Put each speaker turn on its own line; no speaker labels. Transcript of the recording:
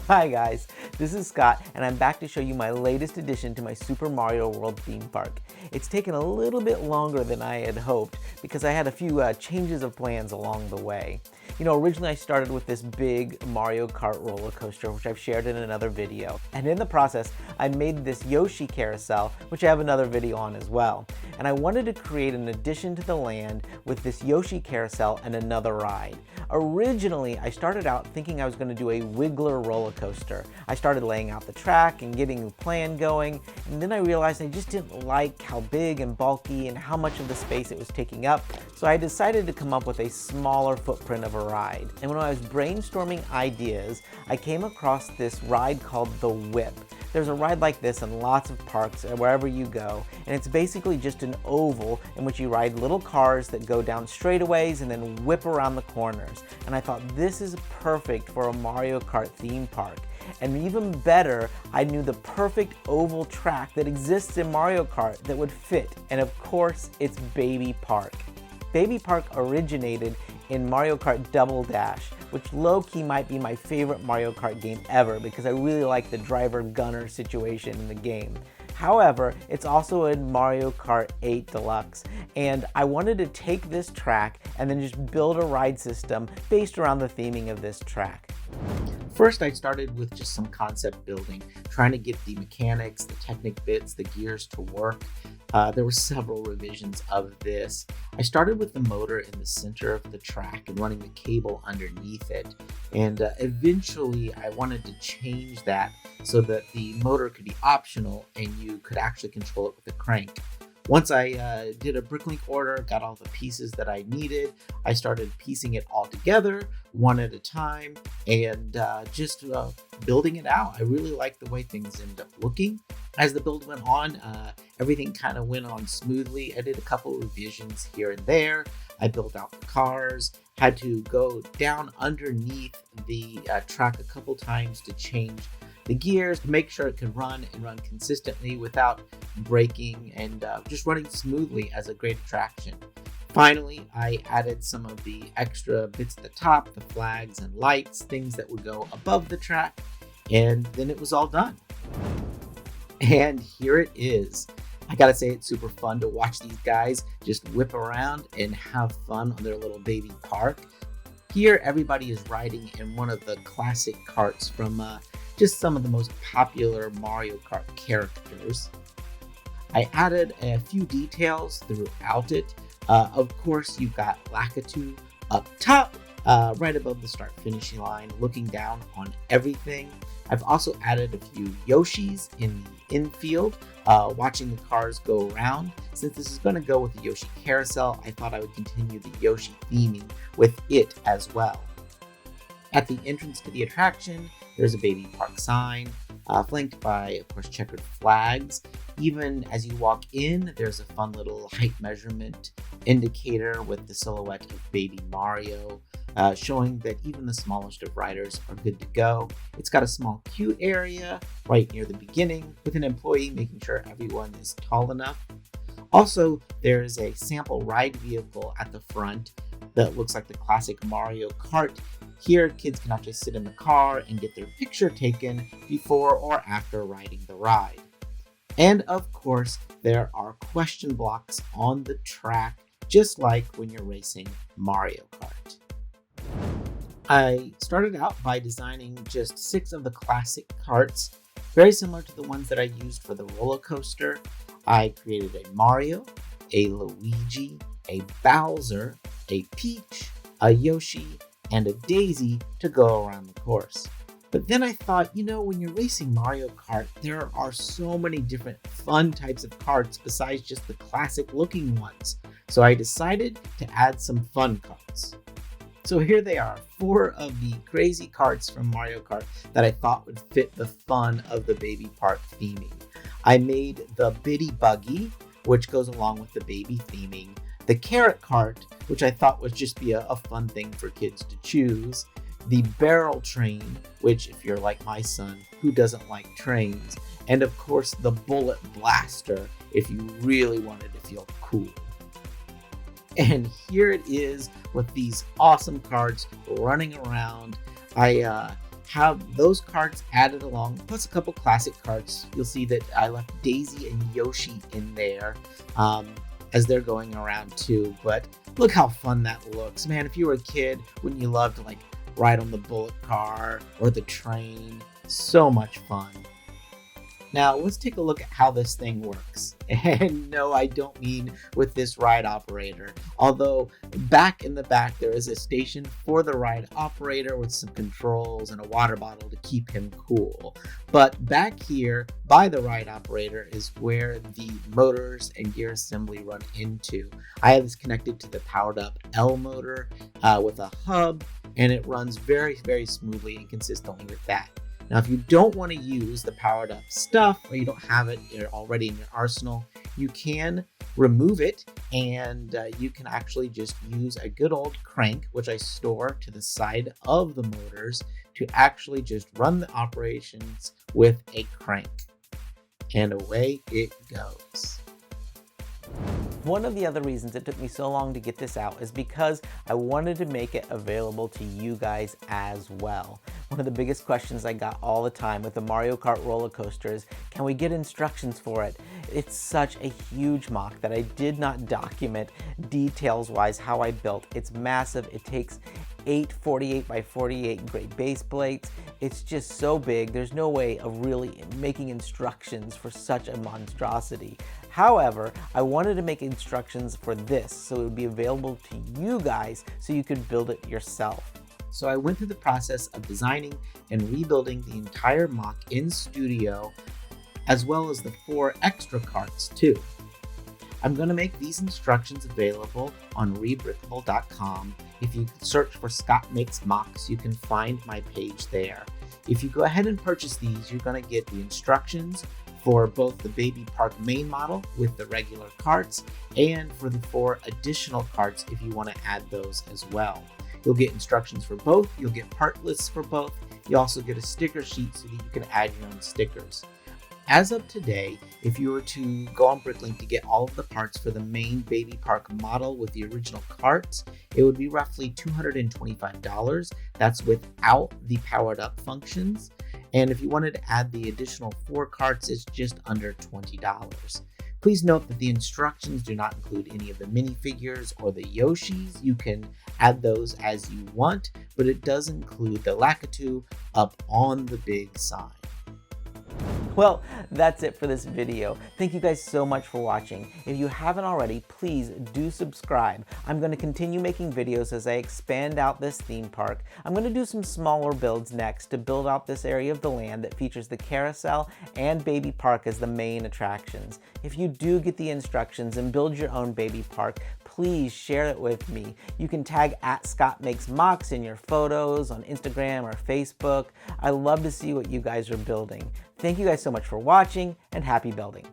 Hi guys, this is Scott and I'm back to show you my latest addition to my Super Mario World theme park. It's taken a little bit longer than I had hoped because I had a few changes of plans along the way. You know, originally I started with this big Mario Kart roller coaster, which I've shared in another video. And in the process, I made this Yoshi carousel, which I have another video on as well. And I wanted to create an addition to the land with this Yoshi carousel and another ride. Originally, I started out thinking I was going to do a Wiggler roller coaster. I started laying out the track and getting the plan going, and then I realized I just didn't like how big and bulky and how much of the space it was taking up, so I decided to come up with a smaller footprint of a ride. And when I was brainstorming ideas, I came across this ride called the Whip. There's a ride like this in lots of parks wherever you go, and it's basically just an oval in which you ride little cars that go down straightaways and then whip around the corners. And I thought this is perfect for a Mario Kart theme park. And even better, I knew the perfect oval track that exists in Mario Kart that would fit, and of course, it's Baby Park. Baby Park originated in Mario Kart Double Dash, which low-key might be my favorite Mario Kart game ever because I really like the driver-gunner situation in the game. However, it's also in Mario Kart 8 Deluxe, and I wanted to take this track and then just build a ride system based around the theming of this track. First, I started with just some concept building, trying to get the mechanics, the technic bits, the gears to work. There were several revisions of this. I started with the motor in the center of the track and running the cable underneath it. And eventually I wanted to change that so that the motor could be optional and you could actually control it with a crank. Once I did a bricklink order, got all the pieces that I needed, I started piecing it all together one at a time and just building it out. I really liked the way things ended up looking. As the build went on, everything kind of went on smoothly. I did a couple revisions here and there. I built out the cars, had to go down underneath the track a couple times to change the gears to make sure it could run and run consistently without breaking and just running smoothly as a great attraction. Finally, I added some of the extra bits at the top, the flags and lights, things that would go above the track, and then it was all done. And here it is. I gotta say, it's super fun to watch these guys just whip around and have fun on their little baby park. Here, everybody is riding in one of the classic karts from just some of the most popular Mario Kart characters. I added a few details throughout it. Of course, you've got Lakitu up top, right above the start finishing line, looking down on everything. I've also added a few Yoshis in the infield, watching the cars go around. Since this is going to go with the Yoshi carousel, I thought I would continue the Yoshi theming with it as well. At the entrance to the attraction, there's a Baby Park sign, flanked by, of course, checkered flags. Even as you walk in, there's a fun little height measurement indicator with the silhouette of Baby Mario, showing that even the smallest of riders are good to go. It's got a small queue area right near the beginning with an employee making sure everyone is tall enough. Also, there's a sample ride vehicle at the front that looks like the classic Mario Kart. Here, kids can actually sit in the car and get their picture taken before or after riding the ride. And of course, there are question blocks on the track, just like when you're racing Mario Kart. I started out by designing just 6 of the classic karts, very similar to the ones that I used for the roller coaster. I created a Mario, a Luigi, a Bowser, a Peach, a Yoshi, and a Daisy to go around the course. But then I thought, when you're racing Mario Kart, there are so many different fun types of karts besides just the classic looking ones. So I decided to add some fun karts. So here they are, 4 of the crazy karts from Mario Kart that I thought would fit the fun of the Baby Park theming. I made the Bitty Buggy, which goes along with the baby theming, the Carrot Cart, which I thought would just be a fun thing for kids to choose, the Barrel Train, which if you're like my son, who doesn't like trains, and of course the Bullet Blaster, if you really wanted to feel cool. And here it is with these awesome karts running around. I
have those carts added along, plus a couple classic carts. You'll see that I left Daisy and Yoshi in there as they're going around too. But look how fun that looks. Man, if you were a kid, wouldn't you love to like ride on the bullet car or the train? So much fun. Now let's take a look at how this thing works. And no, I don't mean with this ride operator. Although back in the back there is a station for the ride operator with some controls and a water bottle to keep him cool. But back here by the ride operator is where the motors and gear assembly run into. I have this connected to the powered up L motor with a hub, and it runs very, very smoothly and consistently with that. Now, if you don't want to use the powered up stuff or you don't have it already in your arsenal, you can remove it and you can actually just use a good old crank, which I store to the side of the motors, to actually just run the operations with a crank. And away it goes.
One of the other reasons it took me so long to get this out is because I wanted to make it available to you guys as well. One of the biggest questions I got all the time with the Mario Kart roller coaster is, can we get instructions for it? It's such a huge MOC that I did not document details-wise how I built. It's massive. It takes 8 48 by 48 gray base plates. It's just so big. There's no way of really making instructions for such a monstrosity. However, I wanted to make instructions for this so it would be available to you guys so you could build it yourself.
So I went through the process of designing and rebuilding the entire MOC in Studio, as well as the 4 extra carts too. I'm going to make these instructions available on rebrickable.com. If you search for Scott Makes MOCs, you can find my page there. If you go ahead and purchase these, you're going to get the instructions for both the Baby Park main model with the regular carts and for the 4 additional carts if you want to add those as well. You'll get instructions for both, you'll get part lists for both, you also get a sticker sheet so that you can add your own stickers. As of today, if you were to go on Bricklink to get all of the parts for the main Baby Park model with the original carts, it would be roughly $225. That's without the powered up functions. And if you wanted to add the additional 4 carts, it's just under $20. Please note that the instructions do not include any of the minifigures or the Yoshis. You can add those as you want, but it does include the Lakitu up on the big sign.
Well, that's it for this video. Thank you guys so much for watching. If you haven't already, please do subscribe. I'm going to continue making videos as I expand out this theme park. I'm going to do some smaller builds next to build out this area of the land that features the carousel and Baby Park as the main attractions. If you do get the instructions and build your own Baby Park, please share it with me. You can tag @ScottMakesMOCs in your photos on Instagram or Facebook. I love to see what you guys are building. Thank you guys so much for watching, and happy building.